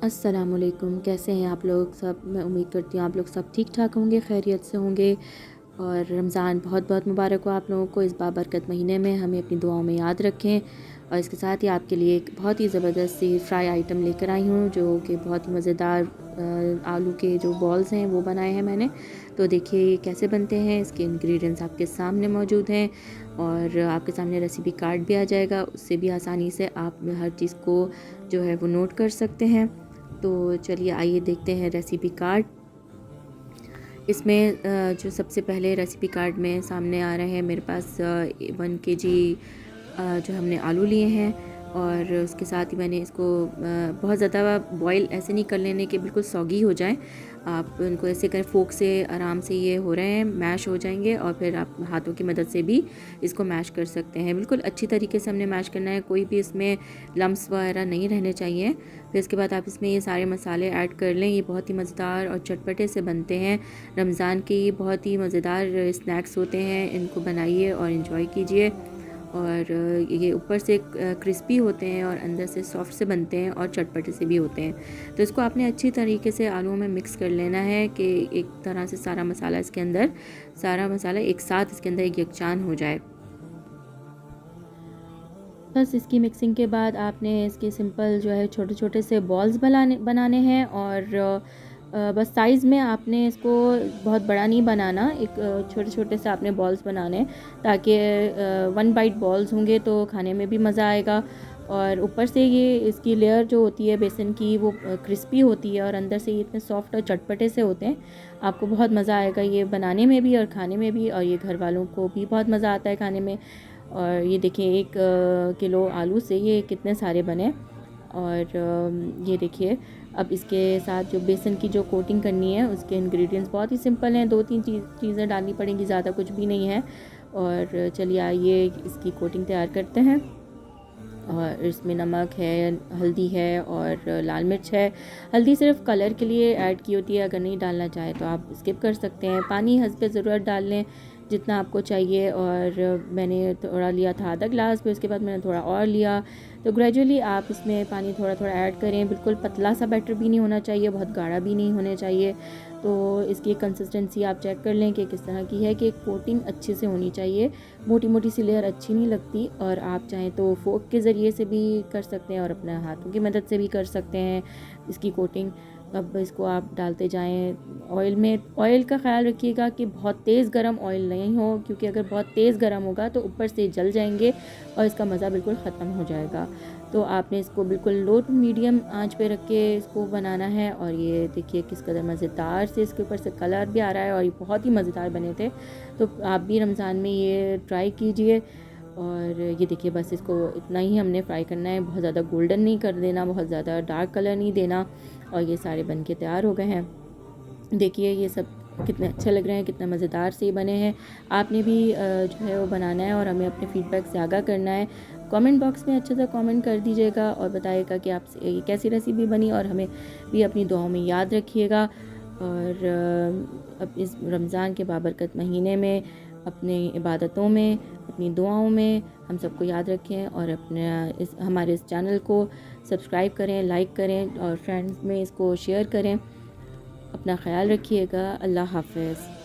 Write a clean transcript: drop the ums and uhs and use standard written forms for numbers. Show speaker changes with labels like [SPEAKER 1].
[SPEAKER 1] अस्सलामुअलैकुम, कैसे हैं आप लोग सब। मैं उम्मीद करती हूँ आप लोग सब ठीक ठाक होंगे, खैरियत से होंगे। और रमज़ान बहुत बहुत मुबारक हो आप लोगों को। इस बाबरकत महीने में हमें अपनी दुआओं में याद रखें। और इसके साथ ही आपके लिए एक बहुत ही ज़बरदस्त सी फ्राई आइटम लेकर आई हूँ, जो कि बहुत ही मज़ेदार आलू के जो बॉल्स हैं वो बनाए हैं मैंने। तो देखिए ये कैसे बनते हैं। इसके इंग्रेडिएंट्स आपके सामने मौजूद हैं और आपके सामने रेसिपी कार्ड भी आ जाएगा, उससे भी आसानी से आप हर चीज़ को जो है वो नोट कर सकते हैं। तो चलिए आइए देखते हैं रेसिपी कार्ड। इसमें जो सबसे पहले रेसिपी कार्ड में सामने आ रहे हैं मेरे पास 1 kg जो हमने आलू लिए हैं। और उसके साथ ही मैंने इसको बहुत ज़्यादा बॉईल ऐसे नहीं कर लेने के बिल्कुल सॉगी हो जाएं। आप इनको ऐसे करें, फोक से आराम से ये हो रहे हैं, मैश हो जाएंगे। और फिर आप हाथों की मदद से भी इसको मैश कर सकते हैं। बिल्कुल अच्छी तरीके से हमने मैश करना है, कोई भी इसमें लम्स वगैरह नहीं रहने चाहिए। फिर इसके बाद आप इसमें ये सारे मसाले ऐड कर लें। ये बहुत ही मज़ेदार और चटपटे से बनते हैं। रमज़ान के ये बहुत ही मज़ेदार स्नैक्स होते हैं, इनको बनाइए और इन्जॉय कीजिए। और ये ऊपर से क्रिस्पी होते हैं और अंदर से सॉफ्ट से बनते हैं और चटपटे से भी होते हैं। तो इसको आपने अच्छी तरीके से आलूओं में मिक्स कर लेना है कि एक तरह से सारा मसाला एक साथ इसके अंदर एक यकजान हो जाए। बस इसकी मिक्सिंग के बाद आपने इसके सिंपल जो है छोटे छोटे से बॉल्स बनाने हैं। और बस साइज़ में आपने इसको बहुत बड़ा नहीं बनाना, एक छोटे छोटे से आपने बॉल्स बनाने हैं, ताकि 1 बाइट बॉल्स होंगे तो खाने में भी मज़ा आएगा। और ऊपर से ये इसकी लेयर जो होती है बेसन की, वो क्रिस्पी होती है और अंदर से ये इतने सॉफ्ट और चटपटे से होते हैं। आपको बहुत मज़ा आएगा ये बनाने में भी और खाने में भी, और ये घर वालों को भी बहुत मज़ा आता है खाने में। और ये देखिए 1 किलो आलू से ये कितने सारे बने। और ये देखिए अब इसके साथ जो बेसन की जो कोटिंग करनी है, उसके इंग्रेडिएंट्स बहुत ही सिंपल हैं। 2-3 चीज़ें डालनी पड़ेंगी, ज़्यादा कुछ भी नहीं है। और चलिए आइए इसकी कोटिंग तैयार करते हैं। और इसमें नमक है, हल्दी है और लाल मिर्च है। हल्दी सिर्फ कलर के लिए ऐड की होती है, अगर नहीं डालना चाहे तो आप स्किप कर सकते हैं। पानी हस्बे ज़रूरत डाल लें जितना आपको चाहिए। और मैंने थोड़ा लिया था आधा ग्लास, फिर उसके बाद मैंने थोड़ा और लिया। तो ग्रेजुअली आप इसमें पानी थोड़ा थोड़ा ऐड करें। बिल्कुल पतला सा बैटर भी नहीं होना चाहिए, बहुत गाढ़ा भी नहीं होना चाहिए। तो इसकी कंसिस्टेंसी आप चेक कर लें कि किस तरह की है, कि कोटिंग अच्छे से होनी चाहिए। मोटी मोटी सी लेयर अच्छी नहीं लगती। और आप चाहें तो फोक के ज़रिए से भी कर सकते हैं और अपने हाथों की मदद से भी कर सकते हैं इसकी कोटिंग। अब इसको आप डालते जाएं ऑयल में। ऑयल का ख़्याल रखिएगा कि बहुत तेज़ गरम ऑयल नहीं हो, क्योंकि अगर बहुत तेज़ गरम होगा तो ऊपर से जल जाएंगे और इसका मज़ा बिल्कुल ख़त्म हो जाएगा। तो आपने इसको बिल्कुल लो टू मीडियम आंच पे रख के इसको बनाना है। और ये देखिए किस कदर मज़ेदार से इसके ऊपर से कलर भी आ रहा है और ये बहुत ही मज़ेदार बने थे। तो आप भी रमज़ान में ये ट्राई कीजिए। और ये देखिए बस इसको इतना ही हमने फ्राई करना है, बहुत ज़्यादा गोल्डन नहीं कर देना, बहुत ज़्यादा डार्क कलर नहीं देना। और ये सारे बन के तैयार हो गए हैं। देखिए ये सब कितने अच्छे लग रहे हैं, कितने मज़ेदार से बने हैं। आपने भी जो है वो बनाना है और हमें अपने फीडबैक से आगाह करना है। कमेंट बॉक्स में अच्छे से कमेंट कर दीजिएगा और बताइएगा कि आप ये कैसी रेसिपी बनी, और हमें भी अपनी दुआओं में याद रखिएगा। और अब इस रमज़ान के बाबरकत महीने में अपनी इबादतों में, अपनी दुआओं में हम सबको याद रखें। और हमारे इस चैनल को सब्सक्राइब करें, लाइक करें और फ्रेंड्स में इसको शेयर करें। अपना ख्याल रखिएगा। अल्लाह हाफ़िज़।